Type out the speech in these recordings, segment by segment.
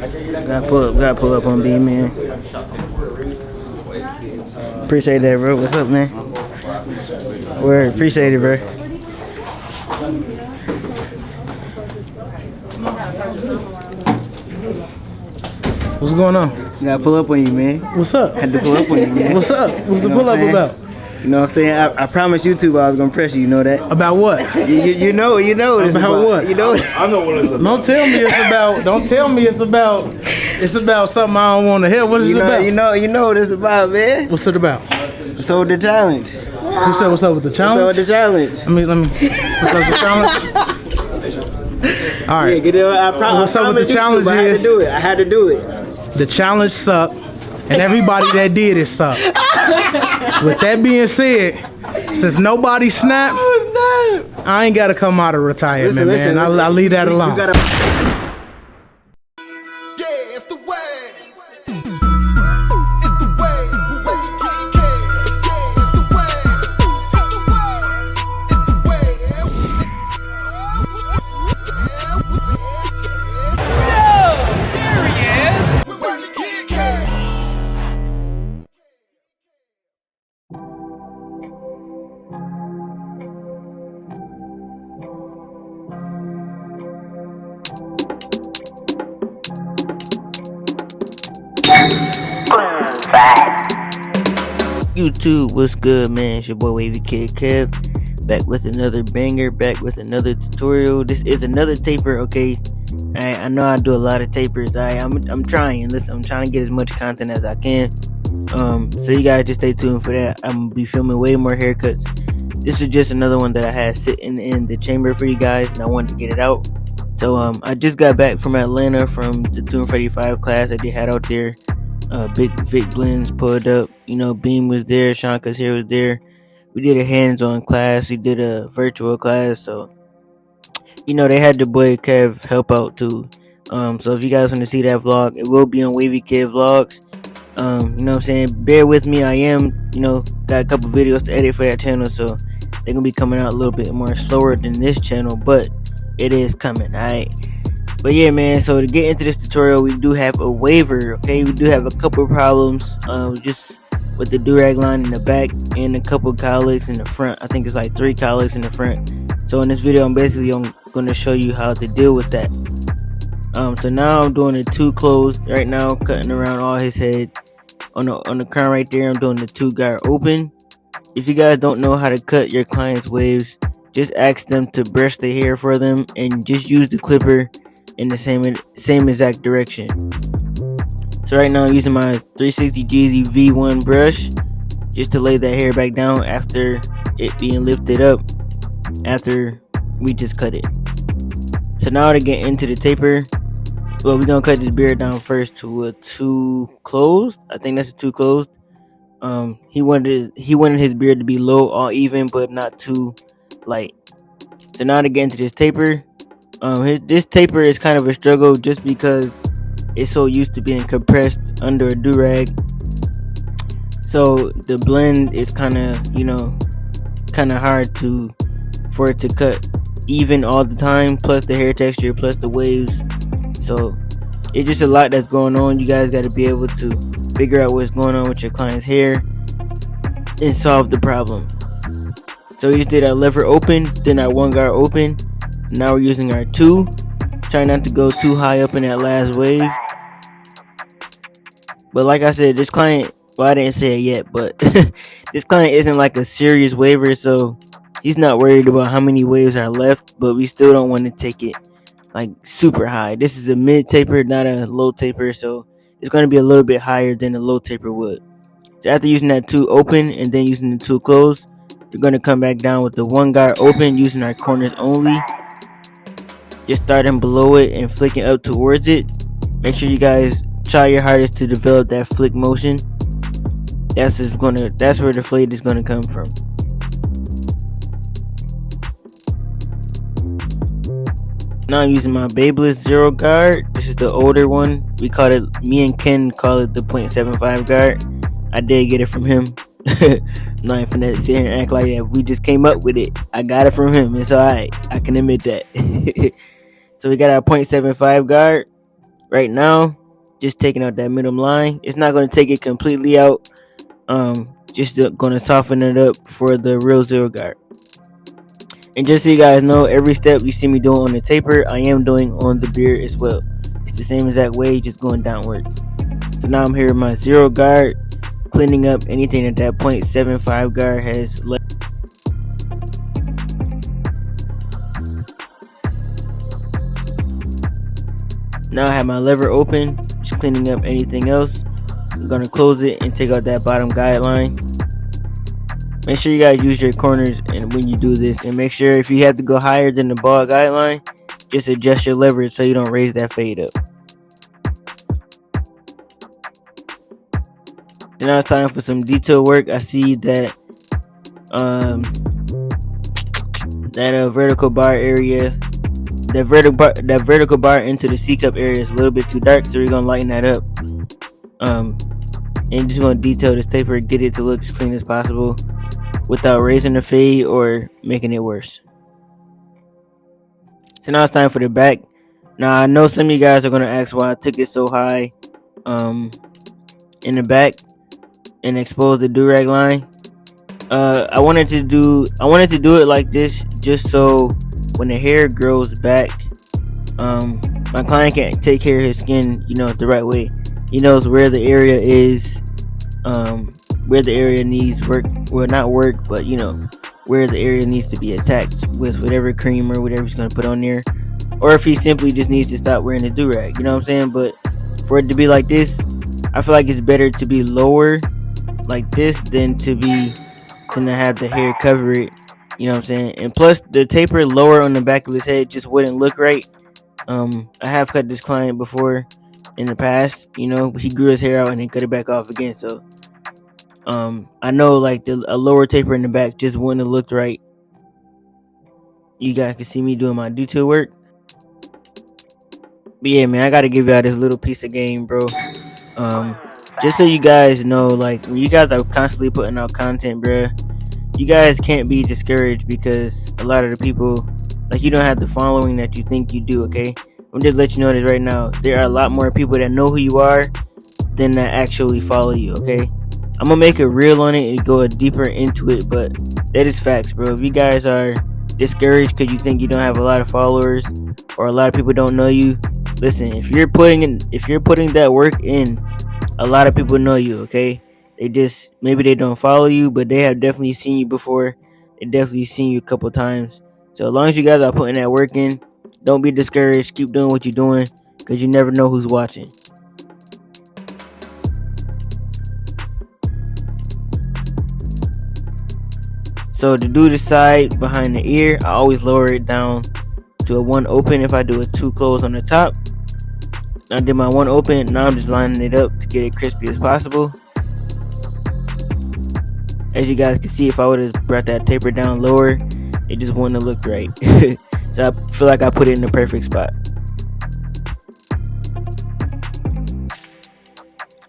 Gotta pull up on B, man. Appreciate that, bro. What's up, man? Word, appreciate it, bro. What's going on? Gotta pull up on you, man. What's up? Had to pull up on you, man. What's up? What's the pull up about? You know what I'm saying? I promised YouTube I was gonna press you. You know that? About what? You know what it's about. What? You know. I know what it's about. Don't tell me it's about. Don't tell me it's about. It's about something I don't want to hear. What is it about? You know what it's about, man. What's it about? So the challenge. Who said what's up with the challenge? So the challenge. Let me. What's up with the challenge? All right. Yeah, get it. I promise. What's up with the challenge is? I had to do it. The challenge sucked, and everybody that did it sucked. With that being said, since nobody snapped, I ain't gotta come out of retirement, man. I'll leave that alone. YouTube, what's good, man? It's your boy Wavykid Kev, back with another banger, back with another tutorial. This is another taper, okay? I know I do a lot of tapers. I'm trying. Listen, I'm trying to get as much content as I can. So you guys just stay tuned for that. I'm gonna be filming way more haircuts. This is just another one that I had sitting in the chamber for you guys, and I wanted to get it out. So I just got back from Atlanta from the 235 class I did had out there. Big Vic blends pulled up, you know, Beam was there, Sean Cashapp was there. We did a hands-on class, we did a virtual class, so you know they had the boy Kev help out too. So if you guys want to see that vlog, it will be on Wavykid Vlogs. You know what I'm saying, bear with me. I am, you know, got a couple videos to edit for that channel, so they're gonna be coming out a little bit more slower than this channel, but it is coming. Alright. But yeah, man, so to get into this tutorial, we do have a waiver, okay? We do have a couple problems just with the Durag line in the back and a couple cowlicks in the front. I think it's like 3 cowlicks in the front. So in this video, I'm going to show you how to deal with that. So now I'm doing the 2 closed right now, cutting around all his head. On the crown right there, I'm doing the 2 guard open. If you guys don't know how to cut your client's waves, just ask them to brush the hair for them and just use the clipper in the same exact direction. So right now I'm using my 360 Jeezy V1 brush just to lay that hair back down after it being lifted up after we just cut it. So now to get into the taper, well, we're gonna cut this beard down first to a 2 closed. I think that's a 2 closed. He wanted his beard to be low, all even, but not too light. So now to get into this taper, this taper is kind of a struggle just because it's so used to being compressed under a durag. So the blend is kind of, you know, kind of hard for it to cut even all the time, plus the hair texture, plus the waves. So it's just a lot that's going on. You guys got to be able to figure out what's going on with your client's hair and solve the problem. So we just did our lever open, then our 1 guard open. Now we're using our 2. Try not to go too high up in that last wave. But like I said, this client, well, I didn't say it yet, but this client isn't like a serious waver, so he's not worried about how many waves are left, but we still don't want to take it like super high. This is a mid taper, not a low taper, so it's going to be a little bit higher than a low taper would. So after using that 2 open and then using the 2 closed, we're going to come back down with the 1 guard open using our corners only. Just starting below it and flicking up towards it. Make sure you guys try your hardest to develop that flick motion. That's where the fade is gonna come from. Now I'm using my Babyliss 0 guard. This is the older one. Me and Ken call it the 0.75 guard. I did get it from him. I'm not even finna sit here and act like that. We just came up with it. I got it from him. It's alright. I can admit that. So we got our 0.75 guard. right now, just taking out that middle line. It's not going to take it completely out. Just going to soften it up for the real zero guard. And just so you guys know, every step you see me doing on the taper, I am doing on the beard as well. It's the same exact way, just going downwards. So now I'm here with my zero guard, cleaning up anything at that 0.75 guard has left. Now I have my lever open, just cleaning up anything else. I'm gonna close it and take out that bottom guideline. Make sure you guys use your corners and when you do this, and make sure if you have to go higher than the ball guideline, just adjust your leverage so you don't raise that fade up. So now it's time for some detail work. I see that vertical bar area, that vertical bar into the C cup area is a little bit too dark, so we're gonna lighten that up. And just gonna detail this taper, get it to look as clean as possible without raising the fade or making it worse. So now it's time for the back. Now I know some of you guys are gonna ask why I took it so high in the back and expose the Durag line. I wanted to do it like this just so when the hair grows back, my client can take care of his skin, the right way. He knows where the area is, where the area needs work, well not work, but where the area needs to be attacked with whatever cream or whatever he's gonna put on there, or if he simply just needs to stop wearing the Durag, you know what I'm saying? But for it to be like this, I feel like it's better to be lower like this than to have the hair cover it, you know what I'm saying? And plus the taper lower on the back of his head just wouldn't look right. I have cut this client before in the past, he grew his hair out and then cut it back off again, so I know like a lower taper in the back just wouldn't have looked right. You guys can see me doing my detail work. But yeah, man, I gotta give y'all this little piece of game, bro. Just so you guys know, like when you guys are constantly putting out content, bro, you guys can't be discouraged because a lot of the people, like, you don't have the following that you think you do. Okay, I'm just letting you know this right now. There are a lot more people that know who you are than that actually follow you. Okay, I'm gonna make a reel on it and go deeper into it, but that is facts, bro. If you guys are discouraged because you think you don't have a lot of followers or a lot of people don't know you, listen. If you're putting that work in, a lot of people know you. Okay, they just maybe they don't follow you, but they have definitely seen you before. They definitely seen you a couple times. So as long as you guys are putting that work in, don't be discouraged. Keep doing what you're doing because you never know who's watching. So to do the side behind the ear, I always lower it down to a 1 open if I do a 2 close on the top. I did my 1 open, now I'm just lining it up to get it crispy as possible. As you guys can see, if I would have brought that taper down lower, it just wouldn't have looked right. So I feel like I put it in the perfect spot.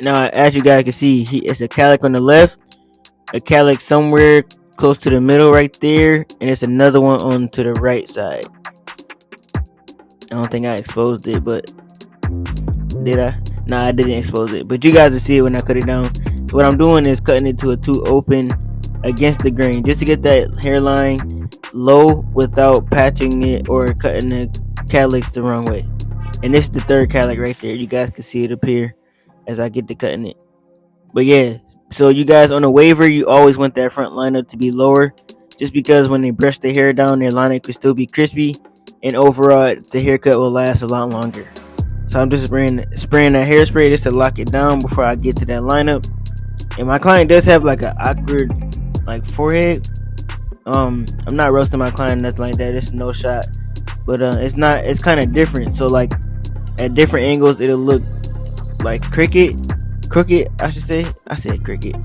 Now as you guys can see, it's a cowlick on the left, a cowlick somewhere close to the middle right there, and it's another one on to the right side. I don't think I exposed it, but did I? Nah, I didn't expose it, but you guys will see it when I cut it down. So what I'm doing is cutting it to a 2 open against the grain, just to get that hairline low without patching it or cutting the cowlicks the wrong way. And this is the third cowlick right there. You guys can see it appear as I get to cutting it. But yeah, so you guys on a waver, you always want that front lineup to be lower, just because when they brush the hair down, their lineup could still be crispy, and overall the haircut will last a lot longer. So I'm just spraying that hairspray just to lock it down before I get to that lineup. And my client does have like an awkward like forehead. I'm not roasting my client, nothing like that. It's no shot, but it's kind of different. So like at different angles, it'll look like crooked. I should say. I said crooked,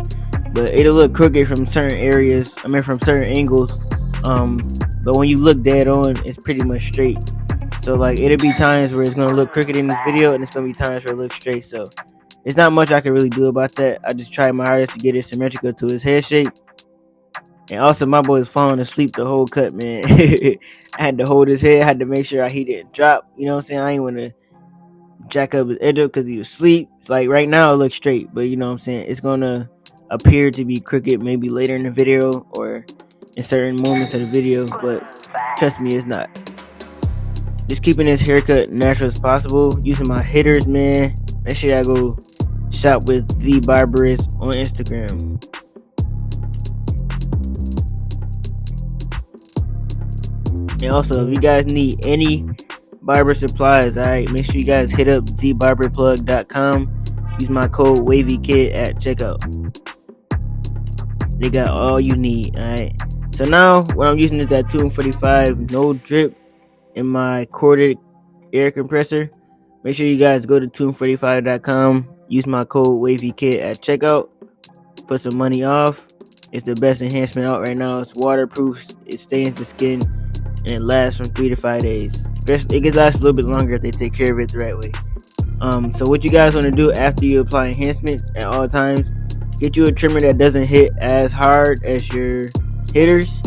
but it'll look crooked from certain areas. From certain angles. But when you look dead on, it's pretty much straight. So like it'll be times where it's gonna look crooked in this video, and it's gonna be times where it looks straight. So it's not much I can really do about that. I just try my hardest to get it symmetrical to his head shape. And also, my boy was falling asleep the whole cut, man. I had to hold his head. I had to make sure he didn't drop. You know what I'm saying? I ain't want to jack up his edge up because he was asleep. Like right now it looks straight, but you know what I'm saying, it's gonna appear to be crooked maybe later in the video or in certain moments of the video, but trust me, it's not. Just keeping this haircut natural as possible, using my hitters, man. Make sure y'all go shop with the Barberist on Instagram. And also, if you guys need any barber supplies, alright, make sure you guys hit up thebarberplug.com. Use my code Wavykid at checkout. They got all you need, alright. So now what I'm using is that 245 no drip in my corded air compressor. Make sure you guys go to tune45.com. Use my code Wavykid at checkout. Put some money off. It's the best enhancement out right now. It's waterproof. It stains the skin, and it lasts from 3 to 5 days. Especially, it can last a little bit longer if they take care of it the right way. So what you guys want to do after you apply enhancements at all times, get you a trimmer that doesn't hit as hard as your hitters.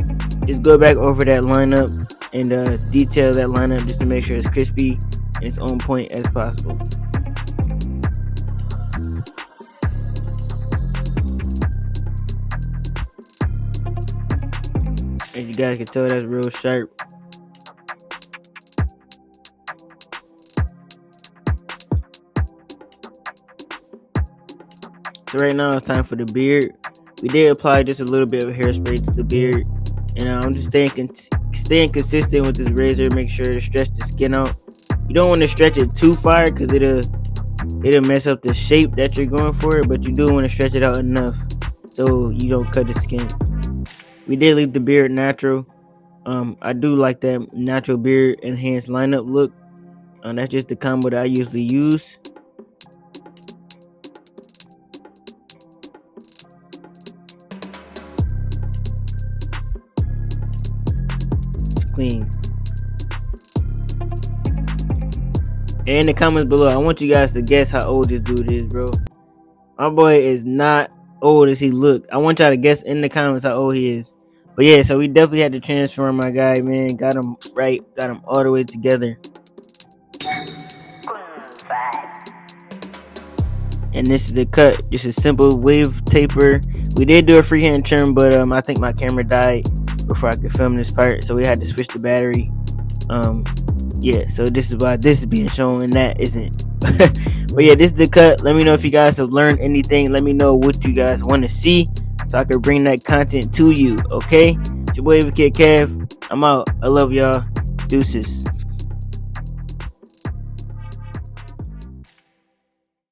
Just go back over that lineup and detail that lineup just to make sure it's crispy and it's on point as possible. As you guys can tell, that's real sharp. So right now it's time for the beard. We did apply just a little bit of hairspray to the beard, and I'm just staying consistent with this razor. Make sure to stretch the skin out. You don't want to stretch it too far because it'll mess up the shape that you're going for, but you do want to stretch it out enough so you don't cut the skin. We did leave the beard natural. I do like that natural beard enhanced lineup look. That's just the combo that I usually use. Clean. And in the comments below, I want you guys to guess how old this dude is, bro. My boy is not old as he look. I want y'all to guess in the comments how old he is. But yeah, so we definitely had to transform my guy, man. Got him right, got him all the way together. And this is the cut, just a simple wave taper. We did do a freehand trim, but I think my camera died before I could film this part, so we had to switch the battery. Yeah, so this is why this is being shown and that isn't. But yeah, this is the cut. Let me know if you guys have learned anything. Let me know what you guys want to see so I can bring that content to you. Okay, it's your boy Wavykid Kev. I'm out. I love y'all. Deuces.